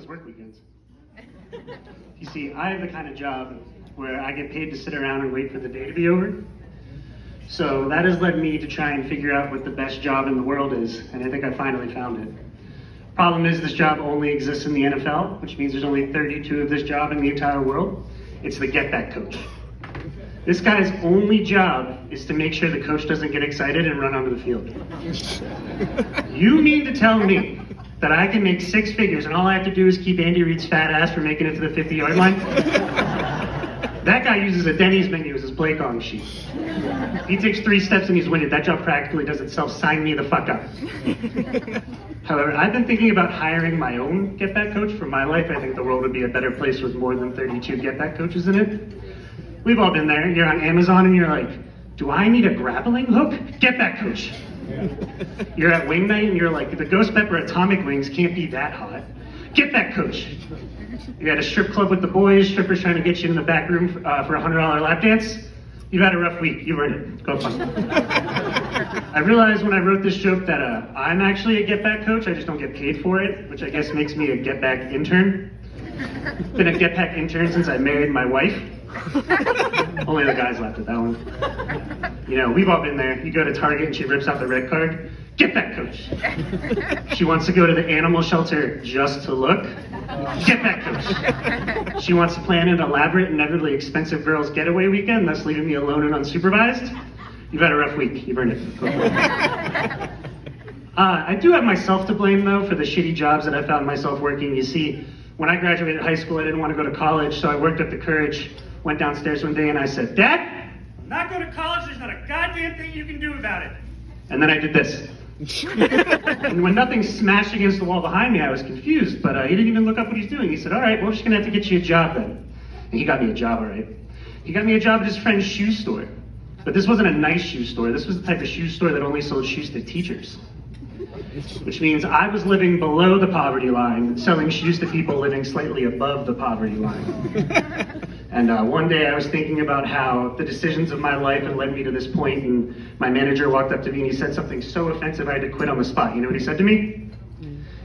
those work weekends. You see, I have the kind of job where I get paid to sit around and wait for the day to be over. So that has led me to try and figure out what the best job in the world is, and I think I finally found it. Problem is, this job only exists in the NFL, which means there's only 32 of this job in the entire world. It's the get back coach. This guy's only job is to make sure the coach doesn't get excited and run onto the field. You mean to tell me that I can make six figures and all I have to do is keep Andy Reid's fat ass from making it to the 50-yard line? That guy uses a Denny's menu as his play calling sheet. He takes 3 steps and he's winning. That job practically does itself. Sign me the fuck up. However, I've been thinking about hiring my own get back coach for my life. I think the world would be a better place with more than 32 get back coaches in it. We've all been there. You're on Amazon and you're like, do I need a grappling hook? Get back coach. You're at wing night and you're like, the ghost pepper atomic wings can't be that hot. Get back coach. You're at a strip club with the boys, strippers trying to get you in the back room for a $100 lap dance. You've had a rough week, you've earned it, go fun. I realized when I wrote this joke that I'm actually a get back coach, I just don't get paid for it, which I guess makes me a get back intern. Been a get back intern since I married my wife. Only the guys laughed at that one. You know, we've all been there. You go to Target and she rips out the red card. Get back coach. She wants to go to the animal shelter just to look. Get back coach. She wants to plan an elaborate and inevitably expensive girls' getaway weekend, thus leaving me alone and unsupervised. You've had a rough week. You've earned it. I do have myself to blame, though, for the shitty jobs that I found myself working. You see, when I graduated high school, I didn't want to go to college, so I worked up the courage, went downstairs one day, and I said, Dad, I'm not going to college. There's not a goddamn thing you can do about it. And then I did this. And when nothing smashed against the wall behind me, I was confused, but he didn't even look up what he's doing. He said, all right, well, we're just gonna have to get you a job then. And he got me a job, all right. He got me a job at his friend's shoe store. But this wasn't a nice shoe store. This was the type of shoe store that only sold shoes to teachers. Which means I was living below the poverty line, selling shoes to people living slightly above the poverty line. And one day I was thinking about how the decisions of my life had led me to this point, and my manager walked up to me and he said something so offensive I had to quit on the spot. You know what he said to me?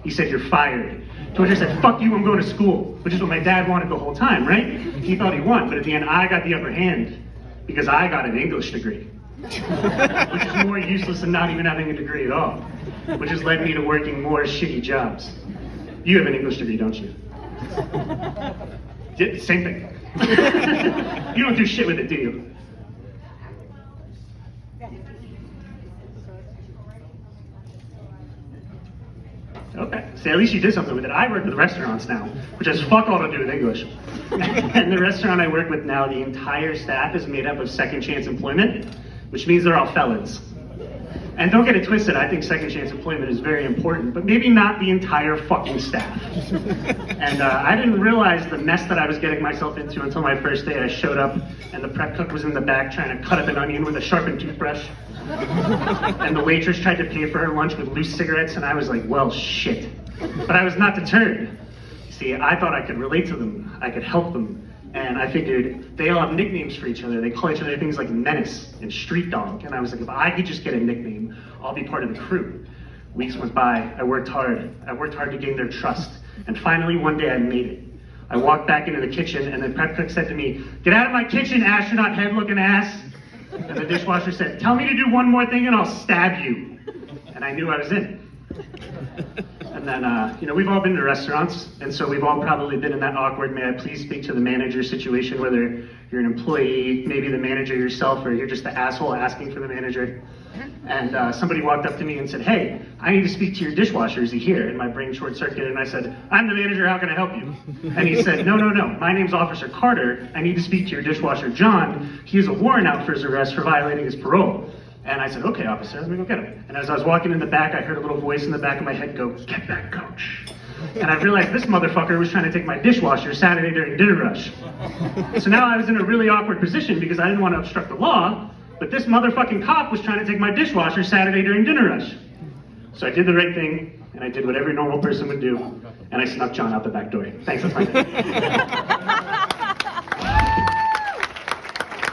He said, you're fired. To which I said, fuck you, I'm going to school, which is what my dad wanted the whole time, right? He thought he won, but at the end I got the upper hand because I got an English degree. Which is more useless than not even having a degree at all, which has led me to working more shitty jobs. You have an English degree, don't you? Yeah, same thing. You don't do shit with it, do you? Okay, see, at least you did something with it. I work with restaurants now, which has fuck all to do with English. And the restaurant I work with now, the entire staff is made up of second chance employment, which means they're all felons. And don't get it twisted, I think second chance employment is very important, but maybe not the entire fucking staff. And I didn't realize the mess that I was getting myself into until my first day. I showed up and the prep cook was in the back trying to cut up an onion with a sharpened toothbrush. And the waitress tried to pay for her lunch with loose cigarettes, and I was like, well, shit. But I was not deterred. See, I thought I could relate to them, I could help them. And I figured they all have nicknames for each other. They call each other things like Menace and Street Dog. And I was like, if I could just get a nickname, I'll be part of the crew. Weeks went by, I worked hard. I worked hard to gain their trust. And finally, one day I made it. I walked back into the kitchen and the prep cook said to me, get out of my kitchen, astronaut head looking ass. And the dishwasher said, tell me to do one more thing and I'll stab you. And I knew I was in. And then, we've all been to restaurants, and so we've all probably been in that awkward, may I please speak to the manager situation, whether you're an employee, maybe the manager yourself, or you're just the asshole asking for the manager. And somebody walked up to me and said, hey, I need to speak to your dishwasher, is he here? And my brain short-circuited, and I said, I'm the manager, how can I help you? And he said, no, my name's Officer Carter, I need to speak to your dishwasher, John. He has a warrant out for his arrest for violating his parole. And I said, okay, officer, let me go get him. And as I was walking in the back, I heard a little voice in the back of my head go, get back, coach. And I realized this motherfucker was trying to take my dishwasher Saturday during dinner rush. So now I was in a really awkward position because I didn't want to obstruct the law, but this motherfucking cop was trying to take my dishwasher Saturday during dinner rush. So I did the right thing, and I did what every normal person would do, and I snuck John out the back door. Thanks, that's my thing.